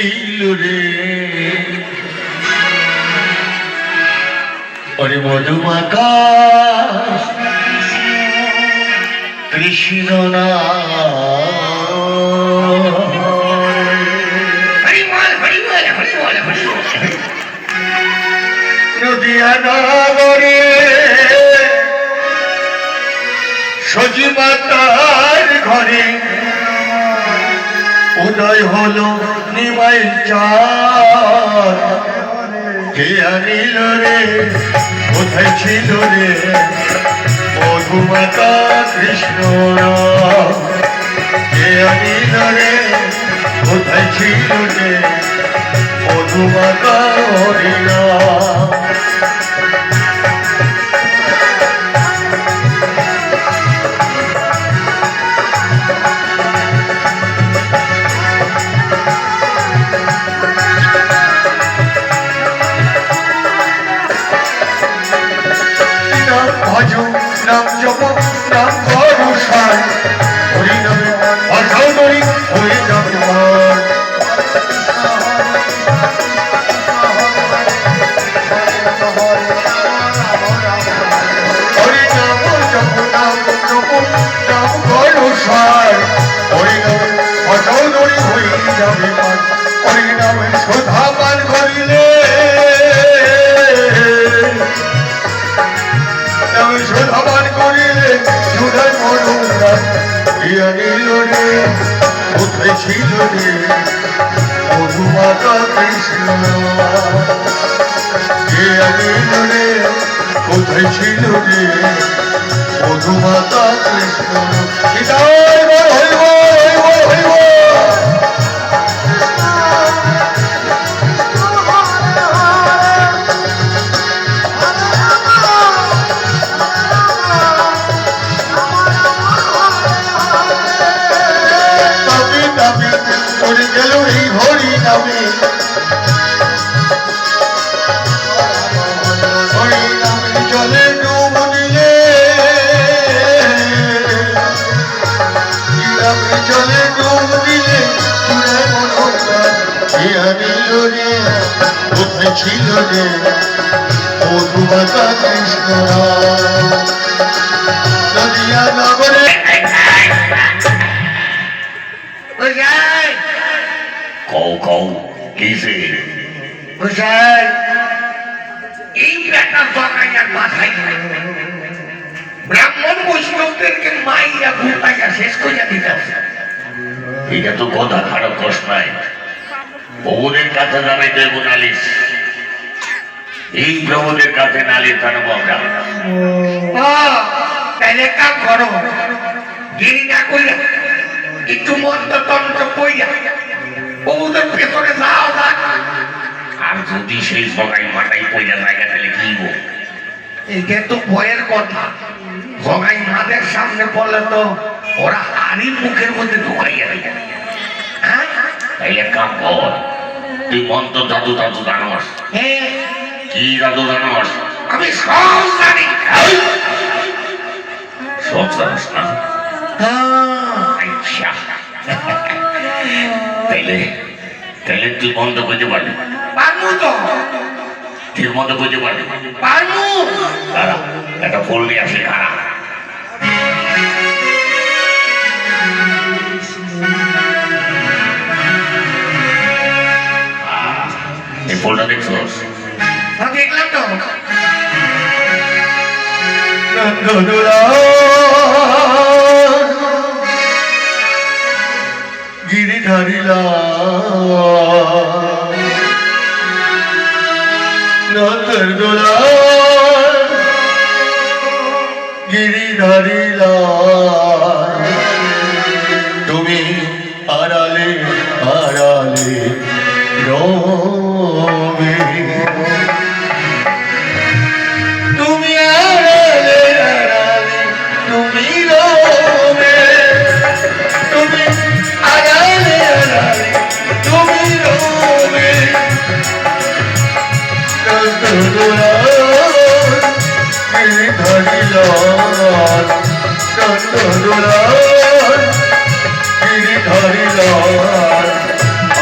ছিল রে ওরে মধুমাকা কৃষ্ণ না নদিয়া নগরে সজীবতার ঘরে উদয় হলো নিমাই চাঁদ কে আনিল রে কোথায় ছিল রে মধুমাতা কৃষ্ণ কে আনিল রে কোথায় ছিল রে মধুমাতা হরিণা নাম জপ নাম করুষায় হরি নামে অসাও ধরি হয়ে যাবে হরি নাম জপ নাম জপ নাম করুষায় হরি নামে অসাও ধরি হয়ে যাবে হরি নামে শোধা পান করিলে শোধাবান করিলে সুধাই মনোরা নিল রে কোথায় ছিল রে মধুমাতা কৃষ্ণ নিল রে কোথায় ছিল রে মধুমাতা কৃষ্ণ হইব হইব হরি নামে হরি নামে চলে ডুব দিলে নামে চলে ডুব দিলে চুড়ে মনোনিল রে কোথায় ছিল রে মধুমাতা কৃষ্ণ নদিয়া নগরে কৌ কিসে এই বেটা বাঙাইয়ার মাথায় ব্রাহ্মণ বৈষ্ণবদেরকে মাইয়া গুটাইয়া শেষ করিয়া দিতে এটা তো কথা খারাপ কষ্ট নাই বউদের কাছে জানাই দেব নালিশ এই প্রভুদের কাছে নালিশ জানাবো আমরা তাইলে কাম করো গিরি না করিয়া একটু মন্ত্রতন্ত্র কইয়া বউদের ভেতরে যাও না আর যদি সেই জগাই মাটাই পয়লা জায়গা তাহলে কি বল এইটা তো ভয়ের কথা জগাই মাদের সামনে বলে তো ওরা হাড়ির মুখের মধ্যে ঢুকাইয়া দেবে হ্যাঁ তাইলে কাম কর তুই মন্ত্র জাদু জাদু জানোস কি জাদু জানোস আমি সব জানি সব জানোস না আচ্ছা তাইলে তাইলে তুই বন্ধ করতে পারবি পারবো তো ঠিক মতো করতে পারবি পারবো দাঁড়া একটা ফুল নিয়ে আসি খারা এই ফুলটা দেখছোস দেখলাম তো গিরিধারিলা নতর দোলা গিরিধারিলা তুমি আড়ালে আড়ালে রবে তুমি আড়ালে আড়ালে তুমি রবে তুমি আড়ালে আড়ালে তুমি রবে গিরিধারিলা নতর গিরিধারিলা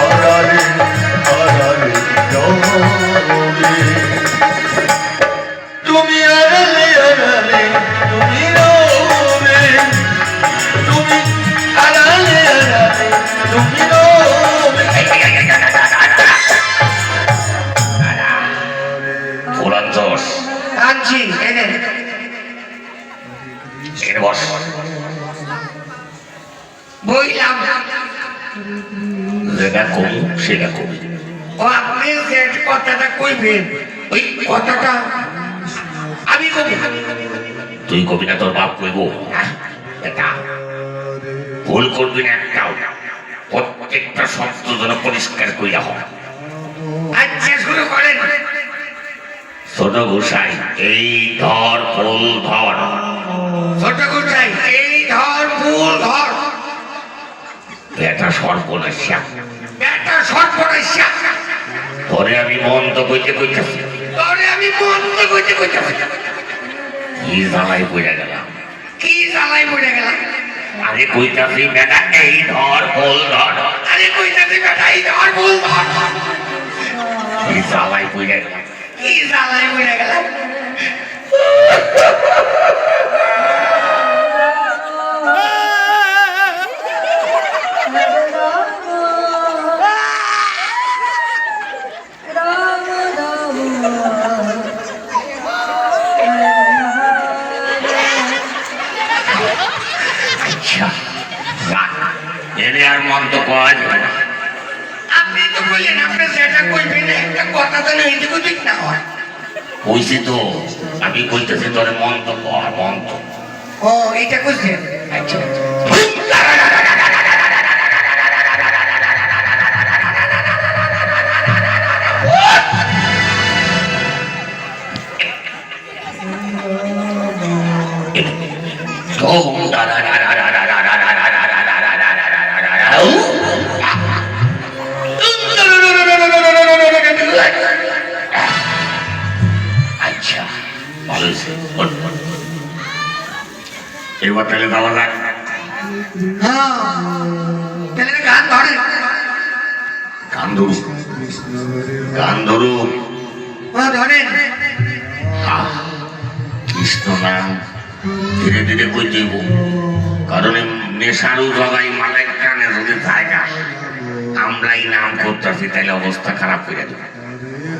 আড়ালে সেটা কবি। ও আপনি যে কথাটা কইবেন ওই কথাটা আমি কবি। তুই কবি না, তোর বাপ কইব। এটা ভুল করবি না একটাও, প্রত্যেকটা শব্দ যেন পরিষ্কার কইরা হয়। আচ্ছা শুরু করেন। ছোট গোসাই এই ধর ফুল ধর, ছোট গোসাই এই ধর ফুল ধর, বেটা সর্বনাশা, বেটা সর্বনাশা, তোরে আমি মন্দ কইতে কইতেছি, তোরে আমি মন্দ কইতে কইতেছি। কি জ্বালাই পড়ে গেলাম, কি জ্বালাই পড়ে গেলাম। আরে কইতাছি বেটা এই ধর ফুল ধর, আরে কইতাছি বেটা এই ধর ফুল ধর, কি জ্বালাই পড়ে গেলাম, কি জ্বালাই পড়ে গেলাম। আচ্ছা রাখ, এনে আর মন্দ কয় আপনি তো বললেন আপনি যেটা কইবেন একটা কথা যেন এদিক ওদিক না হয়। কইছি তো, আমি কইতেছি তোরে মন্দ কর, মন্দ। ও এটা কইছেন। আচ্ছা আচ্ছা ভালো হয়েছে। এবার তাহলে যাওয়া যাক। হ্যাঁ তাহলে গান ধরেন। গান ধরু, গান ধরু। হ্যাঁ ধরেন। কৃষ্ণ নাম ধীরে ধীরে কই দিব, কারণ নেশারু জগাই মালাই কানে যদি জায়গা আমরাই নাম করতেছি তাহলে অবস্থা খারাপ করে দেবে।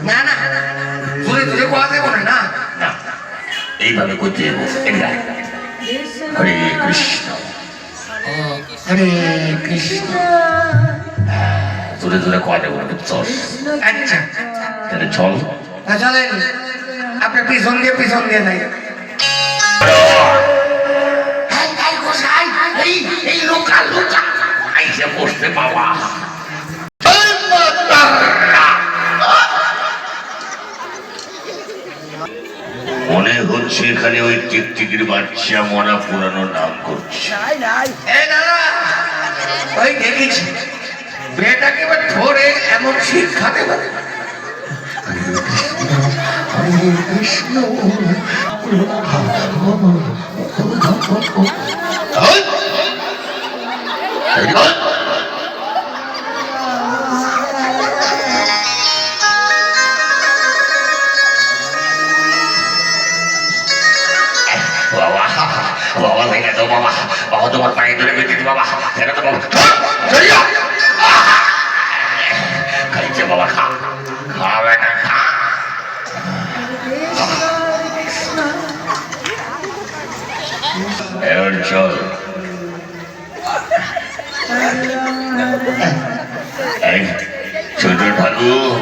না না ধরে ধরে কোয়া যাবো না। না না, এইভাবে কই দিব। হরে কৃষ্ণ, হরে কৃষ্ণ। জোরে জোরে কোয়া যাবো না, চল। আচ্ছা তাহলে চল। চলেন আপনার পিছন দিয়ে যাই। এই লোকা লোকা আইসে বসতে বাবা। মনে হচ্ছে এখানে ওই টিকটিকির বাচ্চা মরা পুরানো নাম করছে। এই দাদা ওই দেখেছি মেয়েটাকে এবার ধরে এমন শিক্ষা দেবে। হরে কৃষ্ণ বাবা বাবা ভাই তো বাবা, বাবা তোমার পায়ে ধরে বেঁচে বাবা, সেটা তো বাবা খাইছে বাবা, খা খা বেটা খা। এবার চল। এই ছোট ঠাকুর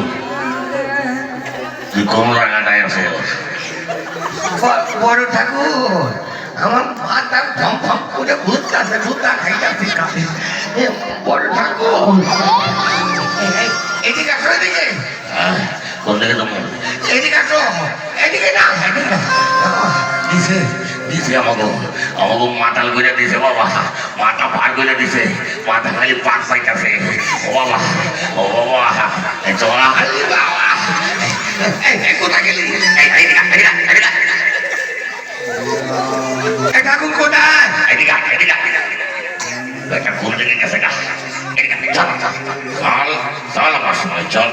তুই কোন রাগাটায় আছো? বড় ঠাকুর আমার মাথা ফম ফম করে ঘুরতেছে, ঘুরতা খাইতেছে কাছে। বড় ঠাকুর এদিকে আসো, এদিকে কোন দিকে তোমার? এদিকে আসো, এদিকে না এদিকে। দিছে দিছে আমাকে, আমাকে মাতাল করে দিছে বাবা, মাথা পার করে দিছে, মাথা খালি পাক পাইতেছে। ও বাবা, ও বাবা, চলা আরে বাবা এই কোথায় গেলি? এই ঠাকুর কোথায়? এদিকে এদিকে এটা কোন দিকে গেছে গা? চল চল চল আমার সময় চল।